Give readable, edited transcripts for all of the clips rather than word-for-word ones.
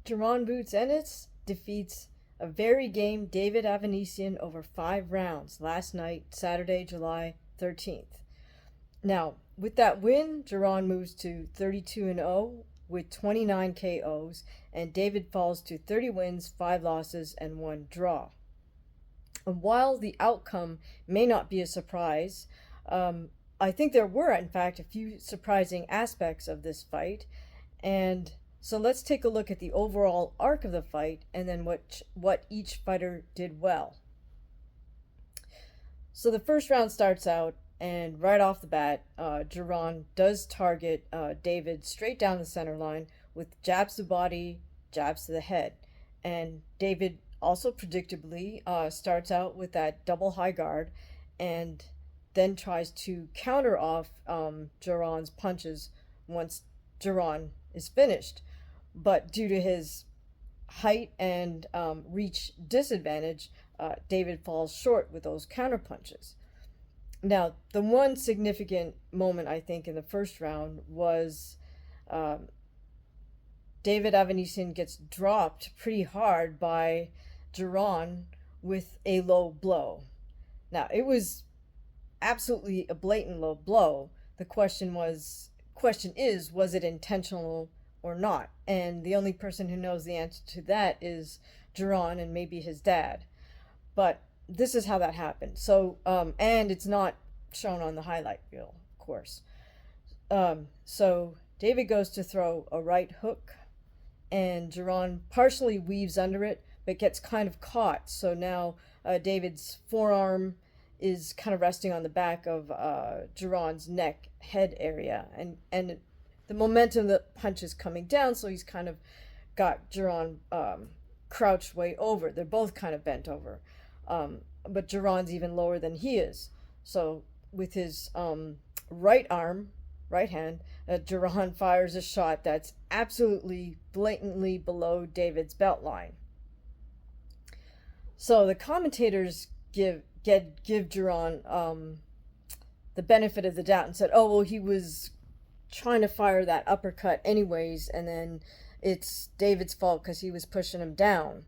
Jaron ENNIS defeats a very game David Avanesyan over 5 rounds last night, Saturday, July 13th. Now, with that win, Jaron moves to 32-0 with 29 KOs, and David falls to 30 wins, 5 losses, and 1 draw. And while the outcome may not be a surprise, I think there were, in fact, a few surprising aspects of this fight. And so let's take a look at the overall arc of the fight and then what each fighter did well. So the first round starts out, and right off the bat, Jaron does target David straight down the center line with jabs to the body, jabs to the head. And David also predictably starts out with that double high guard and then tries to counter off Jaron's punches once Jaron is finished. But due to his height and reach disadvantage, David falls short with those counter punches. Now, the one significant moment, I think, in the first round was David Avanesyan gets dropped pretty hard by Jaron with a low blow. Now, it was absolutely a blatant low blow. The question is, was it intentional or not? And the only person who knows the answer to that is Jaron and maybe his dad. But this is how that happened. So, and it's not shown on the highlight reel, of course. So David goes to throw a right hook, and Jaron partially weaves under it, but gets kind of caught. So now David's forearm is kind of resting on the back of Jaron's neck, head area, and the momentum of the punch is coming down, so he's kind of got Jaron crouched way over. They're both kind of bent over, but Jaron's even lower than he is. So with his right hand, Jaron fires a shot that's absolutely blatantly below David's belt line. So the commentators give Jaron the benefit of the doubt and said, oh, well, he was trying to fire that uppercut anyways, and then it's David's fault because he was pushing him down.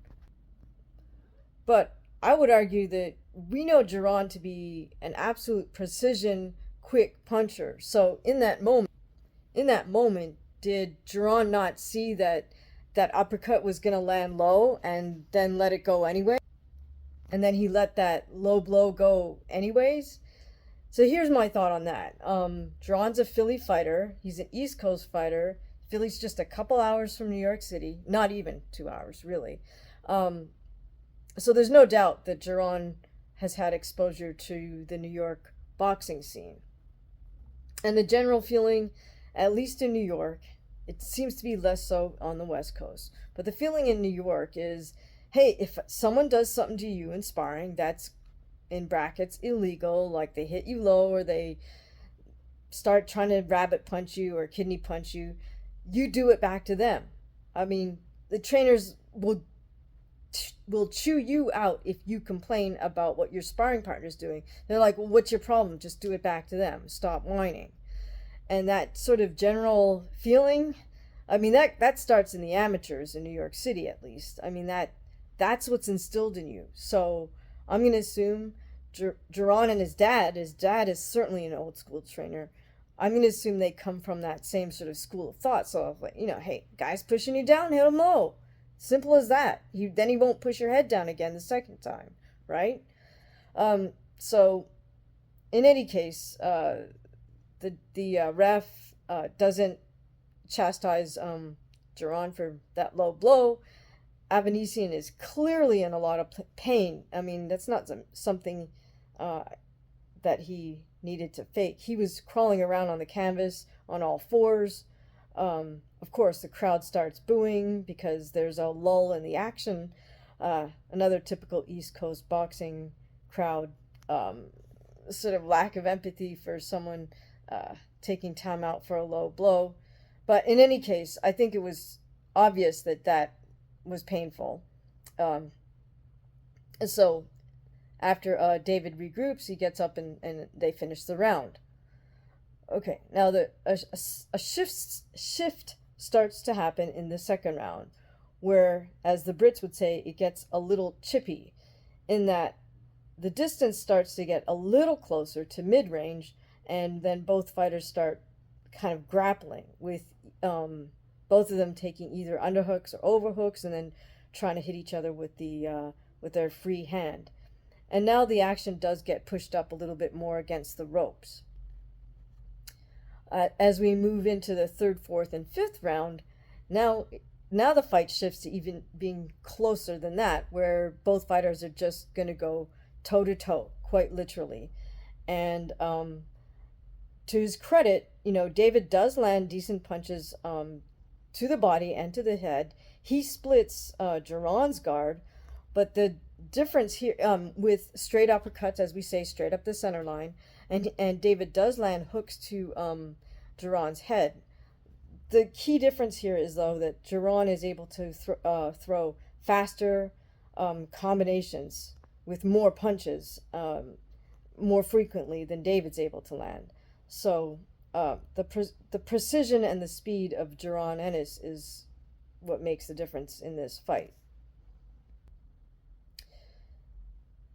But I would argue that we know Jaron to be an absolute precision, quick puncher. So in that moment, did Jaron not see that uppercut was going to land low and then let it go anyway? And then he let that low blow go anyways? So here's my thought on that. Jaron's a Philly fighter. He's an East Coast fighter. Philly's just a couple hours from New York City. Not even 2 hours, really. So there's no doubt that Jaron has had exposure to the New York boxing scene. And the general feeling, at least in New York, it seems to be less so on the West Coast, but the feeling in New York is, hey, if someone does something to you in sparring that's, in brackets, illegal, like they hit you low or they start trying to rabbit punch you or kidney punch you, you do it back to them. I mean, the trainers will chew you out if you complain about what your sparring partner's doing. They're like, well, what's your problem? Just do it back to them. Stop whining. And that sort of general feeling, I mean, that starts in the amateurs in New York City, at least. I mean, that's what's instilled in you. So I'm going to assume Jaron and his dad is certainly an old school trainer. I'm going to assume they come from that same sort of school of thought. So, hey, guy's pushing you down, hit him low. Simple as that. Then he won't push your head down again the second time, right? So, in any case, the ref doesn't chastise Jaron for that low blow. Avanesyan is clearly in a lot of pain. I mean, that's not something that he needed to fake. He was crawling around on the canvas on all fours. Of course, the crowd starts booing because there's a lull in the action. Another typical East Coast boxing crowd, sort of lack of empathy for someone taking time out for a low blow. But in any case, I think it was obvious that was painful. And so after David regroups, he gets up and they finish the round. Okay, now a shift starts to happen in the second round where, as the Brits would say, it gets a little chippy, in that the distance starts to get a little closer to mid-range, and then both fighters start kind of grappling with both of them taking either underhooks or overhooks, and then trying to hit each other with their free hand. And now the action does get pushed up a little bit more against the ropes. As we move into the third, fourth, and fifth round, now the fight shifts to even being closer than that, where both fighters are just going to go toe to toe, quite literally. And to his credit, David does land decent punches to the body and to the head. He splits Jaron's guard, but the difference here, with straight uppercuts, as we say, straight up the center line, and David does land hooks to Jaron's head. The key difference here is, though, that Jaron is able to throw faster combinations with more punches more frequently than David's able to land. So the precision and the speed of Jaron Ennis is what makes the difference in this fight.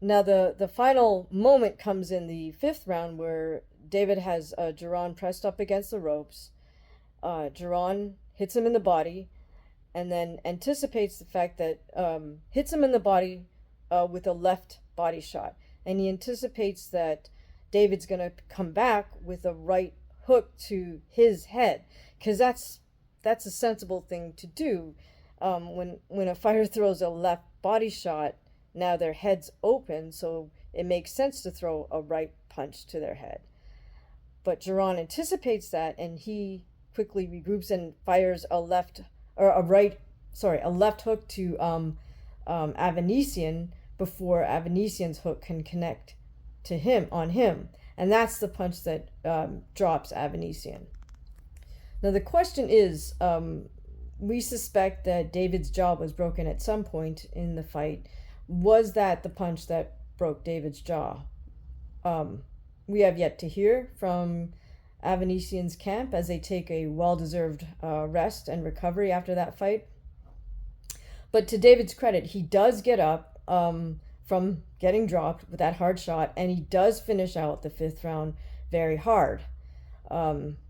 Now the final moment comes in the fifth round, where David has Jaron pressed up against the ropes. Jaron hits him in the body, and then anticipates the fact that hits him in the body with a left body shot, and he anticipates that David's going to come back with a right hook to his head, because that's a sensible thing to do. When a fighter throws a left body shot, now their head's open, so it makes sense to throw a right punch to their head. But Jaron anticipates that, and he quickly regroups and fires a left hook to Avanesyan before Avanesyan's hook can connect to him, and that's the punch that drops Avanesyan. Now the question is, we suspect that David's jaw was broken at some point in the fight. Was that the punch that broke David's jaw? We have yet to hear from Avanesyan's camp, as they take a well-deserved rest and recovery after that fight. But to David's credit, he does get up from getting dropped with that hard shot, and he does finish out the fifth round very hard,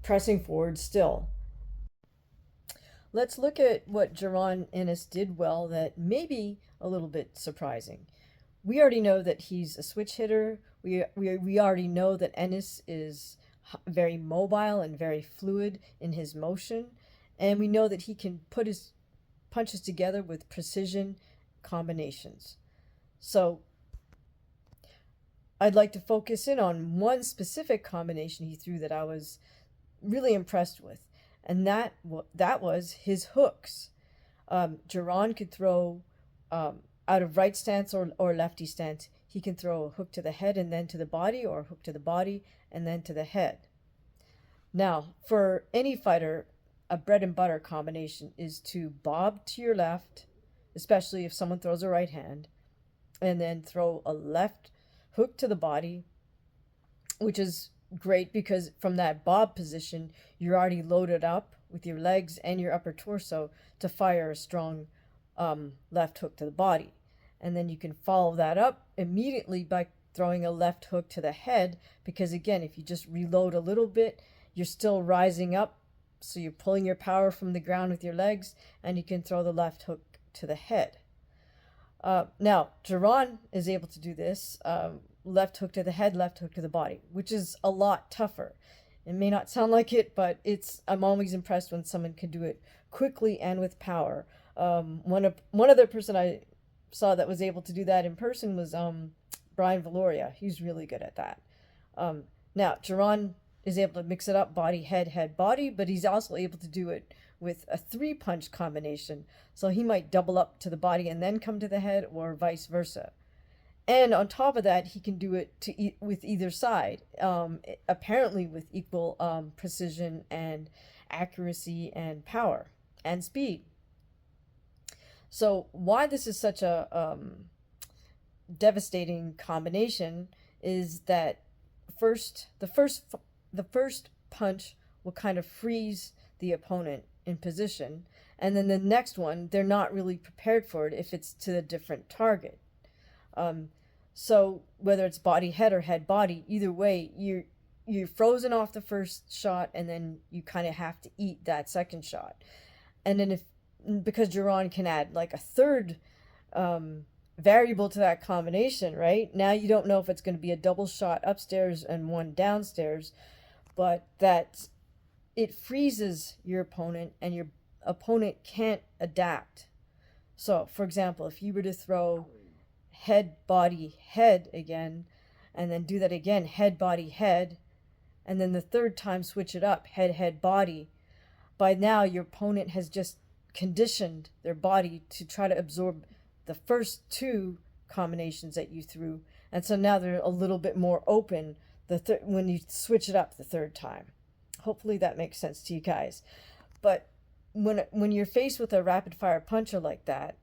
pressing forward still. Let's look at what Jaron Ennis did well that may be a little bit surprising. We already know that he's a switch hitter. We already know that Ennis is very mobile and very fluid in his motion, and we know that he can put his punches together with precision combinations. So I'd like to focus in on one specific combination he threw that I was really impressed with, and that was his hooks. Jaron could throw out of right stance or lefty stance. He can throw a hook to the head and then to the body, or a hook to the body and then to the head. Now, for any fighter, a bread and butter combination is to bob to your left, especially if someone throws a right hand, and then throw a left hook to the body, which is great because from that bob position, you're already loaded up with your legs and your upper torso to fire a strong left hook to the body. And then you can follow that up immediately by throwing a left hook to the head, because again, if you just reload a little bit, you're still rising up, so you're pulling your power from the ground with your legs, and you can throw the left hook to the head. Now, Jaron is able to do this, left hook to the head, left hook to the body, which is a lot tougher. It may not sound like it, but I'm always impressed when someone can do it quickly and with power. One other person I saw that was able to do that in person was Brian Valoria. He's really good at that. Now, Jaron is able to mix it up, body, head, head, body, but he's also able to do it with a 3-punch combination. So he might double up to the body and then come to the head, or vice versa. And on top of that, he can do it with either side, apparently with equal precision and accuracy and power and speed. So why this is such a devastating combination is that the first punch will kind of freeze the opponent in position, and then the next one, they're not really prepared for it if it's to a different target. So whether it's body head or head body, either way, you're frozen off the first shot, and then you kind of have to eat that second shot. And then because Jaron can add like a third variable to that combination, right? Now you don't know if it's going to be a double shot upstairs and one downstairs, but that it freezes your opponent, and your opponent can't adapt. So, for example, if you were to throw head, body, head again, and then do that again, head, body, head, and then the third time switch it up, head, head, body, by now your opponent has just conditioned their body to try to absorb the first two combinations that you threw, and so now they're a little bit more open when you switch it up the third time. Hopefully that makes sense to you guys. But when you're faced with a rapid fire puncher like that,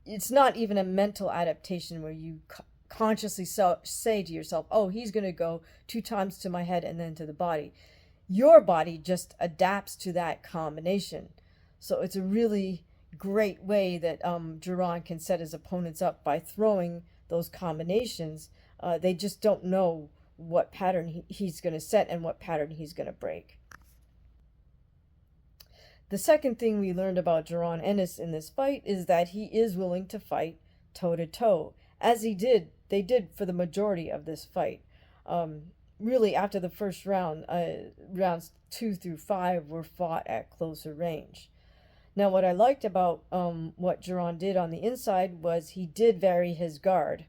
it's not even a mental adaptation where you consciously say to yourself, oh, he's going to go 2 times to my head and then to the body. Your body just adapts to that combination. So it's a really great way that Jaron can set his opponents up by throwing those combinations. They just don't know what pattern he's going to set and what pattern he's going to break. The second thing we learned about Jaron Ennis in this fight is that he is willing to fight toe-to-toe, as they did for the majority of this fight. Really, after the first round, rounds 2 through 5 were fought at closer range. Now, what I liked about what Jaron did on the inside was he did vary his guard.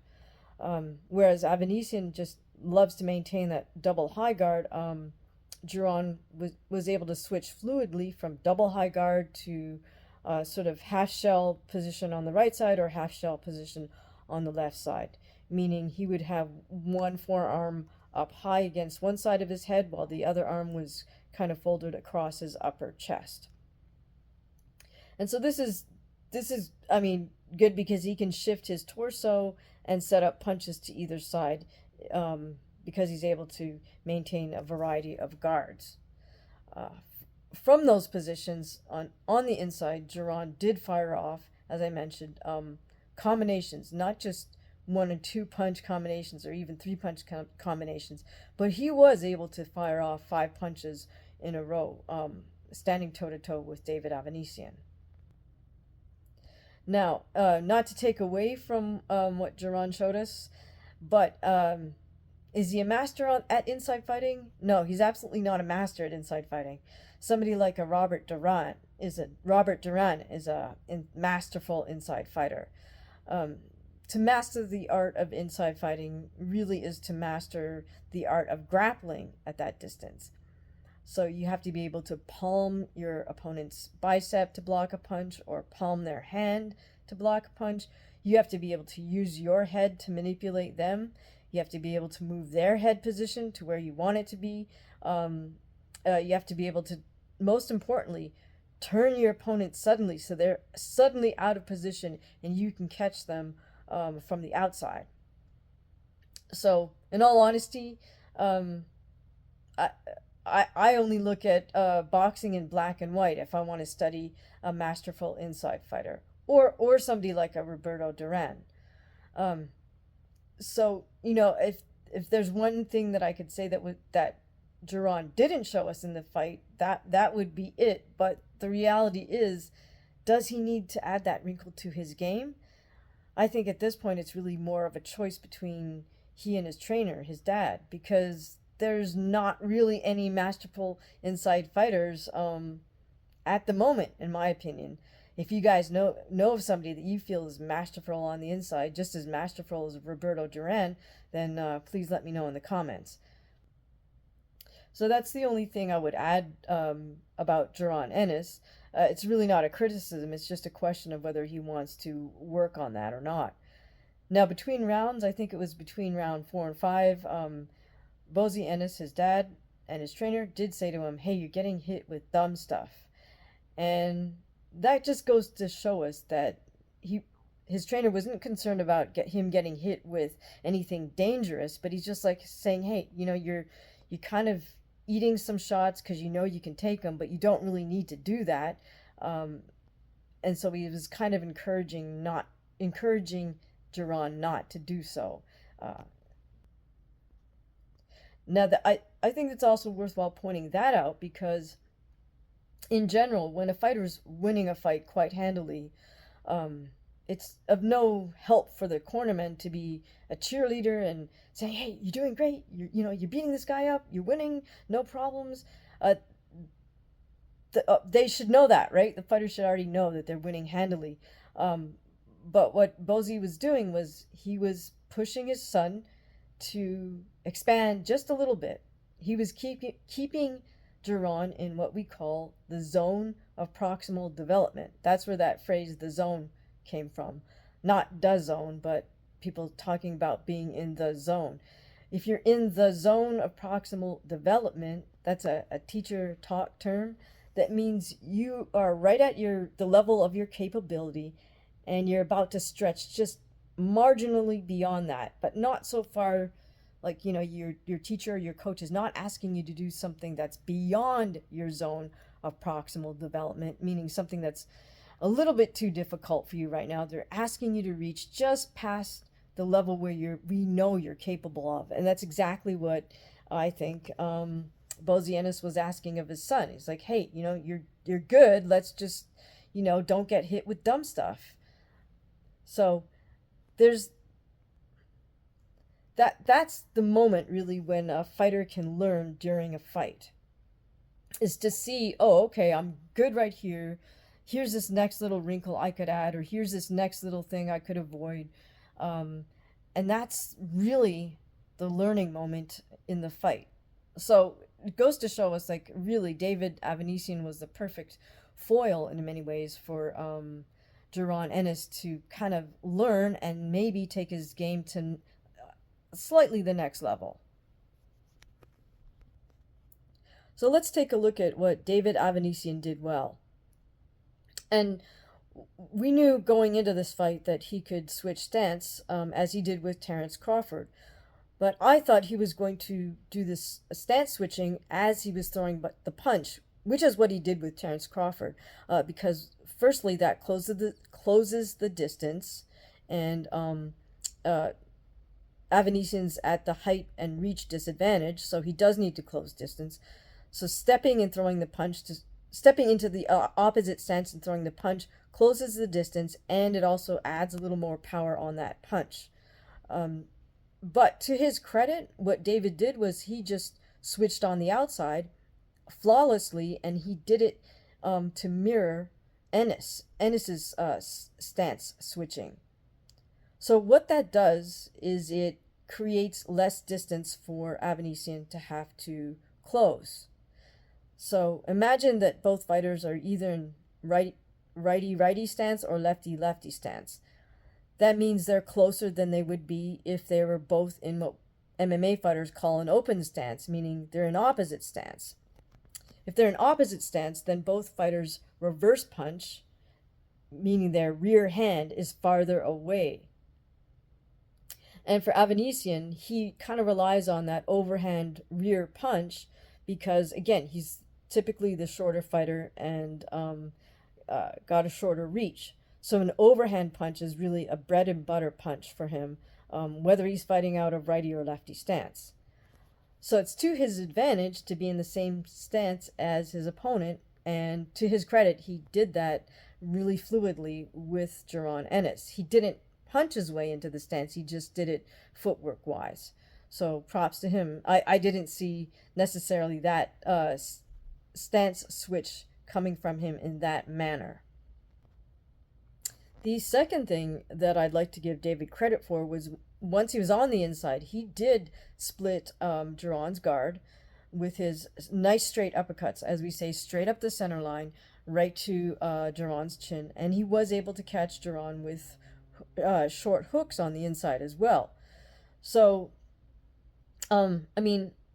Whereas Avanesyan just loves to maintain that double high guard, Jaron was able to switch fluidly from double high guard to sort of half shell position on the right side or half shell position on the left side, meaning he would have one forearm up high against one side of his head while the other arm was kind of folded across his upper chest. And so this is I mean, good because he can shift his torso and set up punches to either side, because he's able to maintain a variety of guards. From those positions on the inside, Jaron did fire off, as I mentioned, combinations, not just 1 and 2 punch combinations or even 3 punch combinations, but he was able to fire off 5 punches in a row, standing toe-to-toe with David Avanesyan. Now, not to take away from what Jaron showed us, but is he a master at inside fighting? No, he's absolutely not a master at inside fighting. Somebody like a Robert Duran is a masterful inside fighter. To master the art of inside fighting really is to master the art of grappling at that distance. So you have to be able to palm your opponent's bicep to block a punch, or palm their hand to block a punch. You have to be able to use your head to manipulate them. You have to be able to move their head position to where you want it to be. You have to be able to, most importantly, turn your opponent suddenly so they're suddenly out of position and you can catch them from the outside. So, in all honesty, I only look at boxing in black and white if I want to study a masterful inside fighter, or somebody like a Roberto Duran. So, you know, if there's one thing that I could say that Jaron didn't show us in the fight, that would be it. But the reality is, does he need to add that wrinkle to his game? I think at this point it's really more of a choice between he and his trainer, his dad, because there's not really any masterful inside fighters at the moment, in my opinion. If you guys know of somebody that you feel is masterful on the inside, just as masterful as Roberto Duran, then please let me know in the comments. So that's the only thing I would add about Jaron Ennis. It's really not a criticism, it's just a question of whether he wants to work on that or not. Now, between rounds, I think it was between round 4 and 5, Bozy Ennis, his dad, and his trainer did say to him, hey, you're getting hit with dumb stuff. And that just goes to show us that his trainer wasn't concerned about him getting hit with anything dangerous, but he's just like saying, hey, you know, you're kind of eating some shots because you know you can take them, but you don't really need to do that. And so he was kind of encouraging Jaron not to do so. Uh, Now that I think it's also worthwhile pointing that out because in general, when a fighter's winning a fight quite handily, um, it's of no help for the cornerman to be a cheerleader and say, "Hey, you're doing great. You're beating this guy up. You're winning. No problems." Uh, they should know that, right? The fighter should already know that they're winning handily. Um, but what Bozy was doing was he was pushing his son to expand just a little bit. He was keeping Jaron in what we call the zone of proximal development. That's where that phrase, the zone, came from. Not the zone, but people talking about being in the zone. If you're in the zone of proximal development, that's a teacher talk term. That means you are right at the level of your capability and you're about to stretch just marginally beyond that, but not so far like your teacher or your coach is not asking you to do something that's beyond your zone of proximal development, meaning something that's a little bit too difficult for you right now. They're asking you to reach just past the level where we know you're capable of, and that's exactly what I think Bozy Ennis was asking of his son. He's like, hey, you're good. Let's just don't get hit with dumb stuff. So there's that's the moment really when a fighter can learn during a fight, is to see, oh, okay, I'm good right here. Here's this next little wrinkle I could add, or here's this next little thing I could avoid. And that's really the learning moment in the fight. So it goes to show us, like, really, David Avanesyan was the perfect foil in many ways for Jaron Ennis to kind of learn and maybe take his game to slightly the next level. So let's take a look at what David Avanesyan did well. And we knew going into this fight that he could switch stance, as he did with Terence Crawford. But I thought he was going to do this stance switching as he was throwing the punch, which is what he did with Terence Crawford, because firstly that closes the distance, and Avanesyan's at the height and reach disadvantage, so he does need to close distance. So stepping into the opposite stance and throwing the punch closes the distance, and it also adds a little more power on that punch. But to his credit, what David did was he just switched on the outside flawlessly, and he did it to mirror Ennis's stance switching. So what that does is it creates less distance for Avanesyan to have to close. So imagine that both fighters are either in righty-righty stance or lefty-lefty stance. That means they're closer than they would be if they were both in what MMA fighters call an open stance, meaning they're in opposite stance. If they're in opposite stance, then both fighters reverse punch, meaning their rear hand is farther away. And for Avanesyan, he kind of relies on that overhand rear punch because, again, he's typically the shorter fighter and got a shorter reach. So an overhand punch is really a bread and butter punch for him, whether he's fighting out of righty or lefty stance. So it's to his advantage to be in the same stance as his opponent, and to his credit, he did that really fluidly with Jaron Ennis. He didn't punch his way into the stance, he just did it footwork-wise. So props to him. I didn't see necessarily that stance switch coming from him in that manner. The second thing that I'd like to give David credit for was once he was on the inside, he did split Jaron's guard with his nice straight uppercuts, as we say, straight up the center line, right to Jaron's chin. And he was able to catch Jaron with short hooks on the inside as well. So,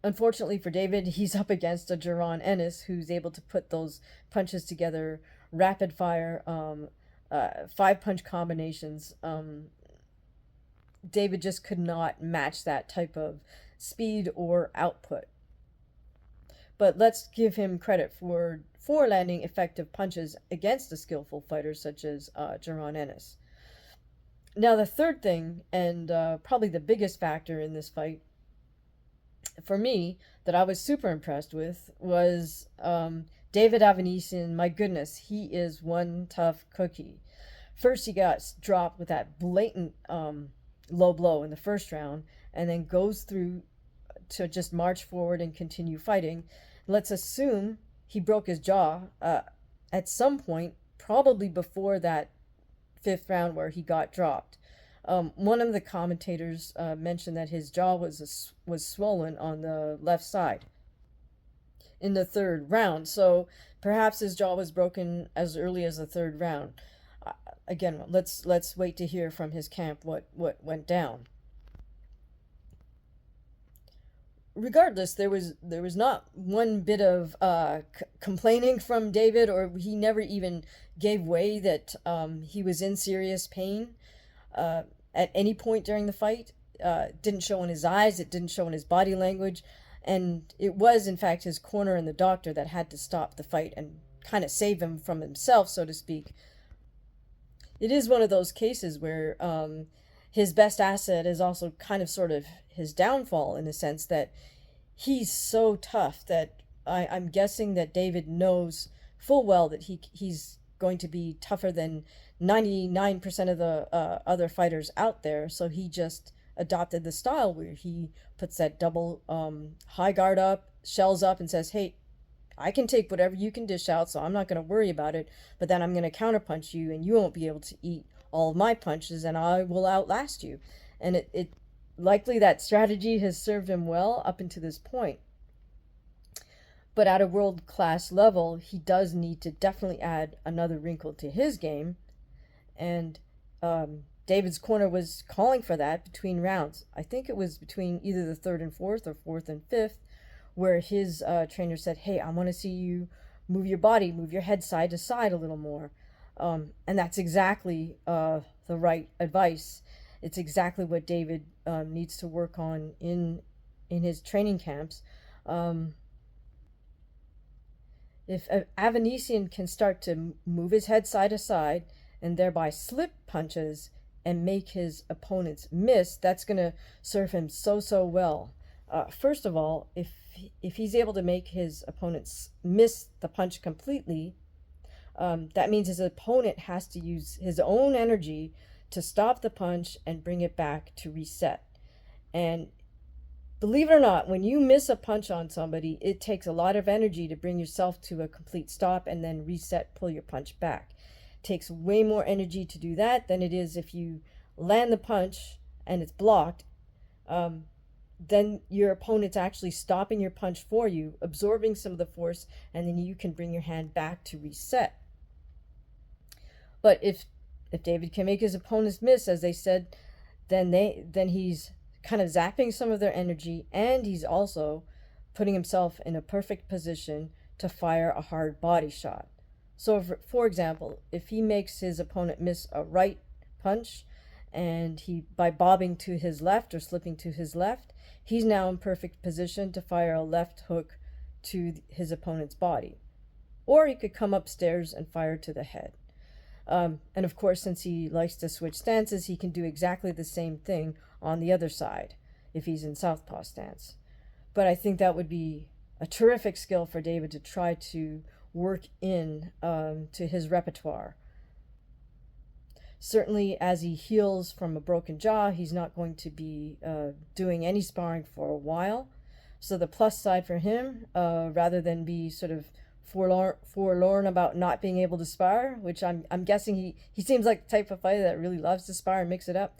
unfortunately for David, he's up against a Jaron Ennis who's able to put those punches together rapid fire, 5-punch combinations. David just could not match that type of speed or output. But let's give him credit for for landing effective punches against a skillful fighter such as Jaron Ennis. Now, the third thing, and probably the biggest factor in this fight, for me, that I was super impressed with was David Avanesyan. My goodness, he is one tough cookie. First, he got dropped with that blatant low blow in the first round, and then goes through to just march forward and continue fighting. Let's assume he broke his jaw at some point, probably before that fifth round where he got dropped. One of the commentators mentioned that his jaw was swollen on the left side in the third round. So perhaps his jaw was broken as early as the third round. Again, let's wait to hear from his camp what went down. Regardless, there was not one bit of complaining from David, or he never even gave way that he was in serious pain at any point during the fight. Didn't show in his eyes, it didn't show in his body language, and it was in fact his corner and the doctor that had to stop the fight and kind of save him from himself, so to speak. It is one of those cases where his best asset is also kind of sort of his downfall, in the sense that he's so tough that I'm guessing that David knows full well that he's going to be tougher than 99% of the other fighters out there. So he just adopted the style where he puts that double high guard up, shells up, and says, hey, I can take whatever you can dish out, so I'm not going to worry about it, but then I'm going to counterpunch you, and you won't be able to eat all of my punches, and I will outlast you. And it likely that strategy has served him well up until this point. But at a world-class level, he does need to definitely add another wrinkle to his game, and David's corner was calling for that between rounds. I think it was between either the third and fourth, or fourth and fifth, where his trainer said, hey, I want to see you move your body, move your head side to side a little more. And that's exactly the right advice. It's exactly what David needs to work on in his training camps. If Avanesyan can start to move his head side to side and thereby slip punches and make his opponents miss, that's going to serve him so well. First of all, if he's able to make his opponents miss the punch completely, that means his opponent has to use his own energy to stop the punch and bring it back to reset. And believe it or not, when you miss a punch on somebody, it takes a lot of energy to bring yourself to a complete stop and then reset, pull your punch back. It takes way more energy to do that than it is if you land the punch and it's blocked. Then your opponent's actually stopping your punch for you, absorbing some of the force, and then you can bring your hand back to reset. But if David can make his opponents miss, as they said, then he's kind of zapping some of their energy, and he's also putting himself in a perfect position to fire a hard body shot. So for example, if he makes his opponent miss a right punch, and by bobbing to his left or slipping to his left, he's now in perfect position to fire a left hook to his opponent's body. Or he could come upstairs and fire to the head. And of course, since he likes to switch stances, he can do exactly the same thing on the other side if he's in southpaw stance. But I think that would be a terrific skill for David to try to work in to his repertoire. Certainly, as he heals from a broken jaw, he's not going to be doing any sparring for a while. So the plus side for him, rather than be sort of forlorn about not being able to spar, which I'm guessing he seems like the type of fighter that really loves to spar and mix it up,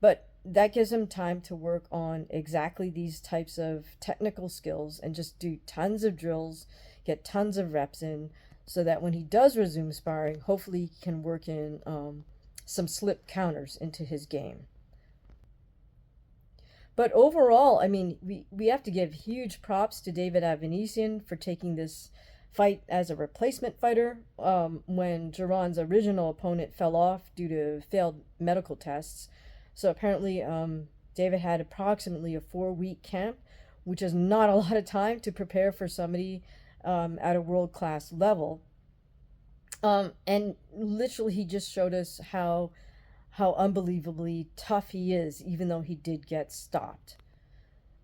but that gives him time to work on exactly these types of technical skills and just do tons of drills, get tons of reps in, so that when he does resume sparring, hopefully he can work in some slip counters into his game. But overall, I mean, we have to give huge props to David Avanesyan for taking this fight as a replacement fighter when Jaron's original opponent fell off due to failed medical tests. So apparently David had approximately a 4-week camp, which is not a lot of time to prepare for somebody at a world-class level. And literally he just showed us how unbelievably tough he is, even though he did get stopped.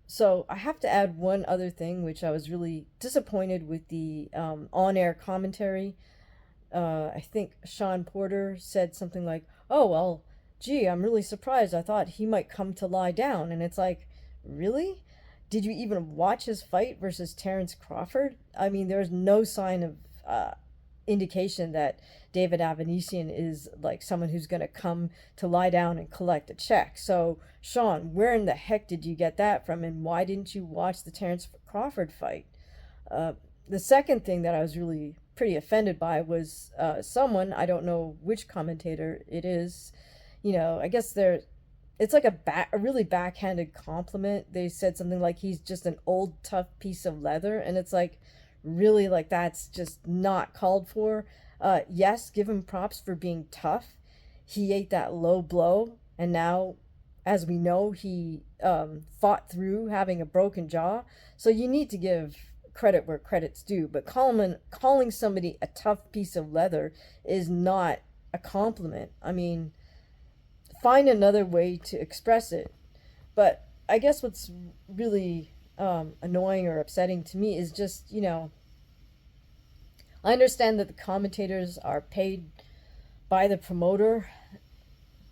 So I have to add one other thing, which I was really disappointed with the on-air commentary. I think Sean Porter said something like, "Oh, well, gee, I'm really surprised. I thought he might come to lie down." And it's like, really? Did you even watch his fight versus Terrence Crawford? I mean, there's no sign of indication that David Avanesyan is like someone who's going to come to lie down and collect a check. So, Sean, where in the heck did you get that from, and why didn't you watch the Terrence Crawford fight? The second thing that I was really pretty offended by was someone, I don't know which commentator it is, I guess it's like a really backhanded compliment. They said something like he's just an old tough piece of leather, and it's like, really, like, that's just not called for. Yes, give him props for being tough. He ate that low blow, and now, as we know, he fought through having a broken jaw. So you need to give credit where credit's due. But calling somebody a tough piece of leather is not a compliment. I mean, find another way to express it. But I guess what's really annoying or upsetting to me is just, I understand that the commentators are paid by the promoter,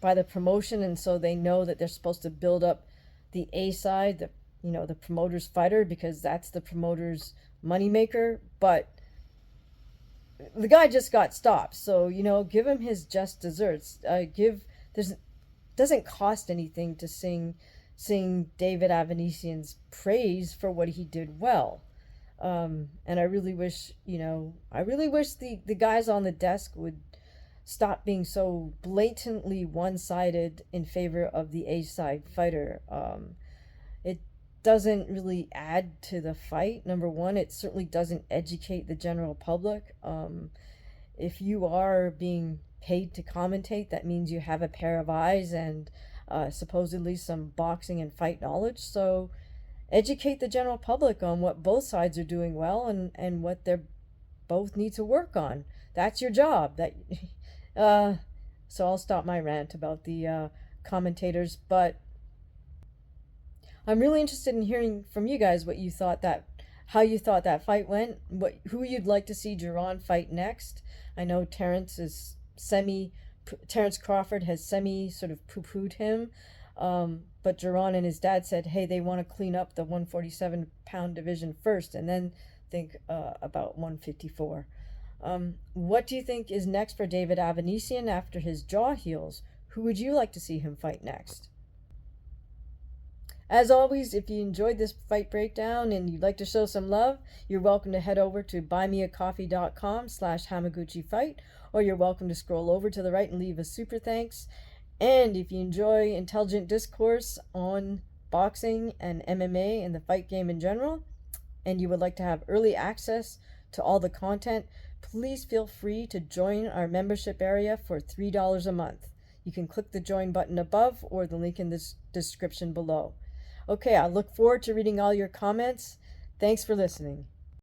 by the promotion, and so they know that they're supposed to build up the A side, the promoter's fighter, because that's the promoter's moneymaker. But the guy just got stopped, so give him his just desserts. Doesn't cost anything to sing David Avanesyan's praise for what he did well. And I really wish, the guys on the desk would stop being so blatantly one-sided in favor of the A-side fighter. It doesn't really add to the fight. Number one, it certainly doesn't educate the general public. If you are being paid to commentate, that means you have a pair of eyes and supposedly some boxing and fight knowledge. So educate the general public on what both sides are doing well and what they're both need to work on. That's your job. So I'll stop my rant about the commentators, but I'm really interested in hearing from you guys how you thought that fight went, who you'd like to see Jaron fight next. I know Terrence Crawford has sort of poo-pooed him. But Jaron and his dad said, hey, they want to clean up the 147-pound division first and then think about 154. What do you think is next for David Avanesyan after his jaw heals? Who would you like to see him fight next? As always, if you enjoyed this fight breakdown and you'd like to show some love, you're welcome to head over to buymeacoffee.com/HamaguchiFight, or you're welcome to scroll over to the right and leave a super thanks. And if you enjoy intelligent discourse on boxing and MMA and the fight game in general, and you would like to have early access to all the content, please feel free to join our membership area for $3 a month. You can click the join button above or the link in this description below. Okay, I look forward to reading all your comments. Thanks for listening.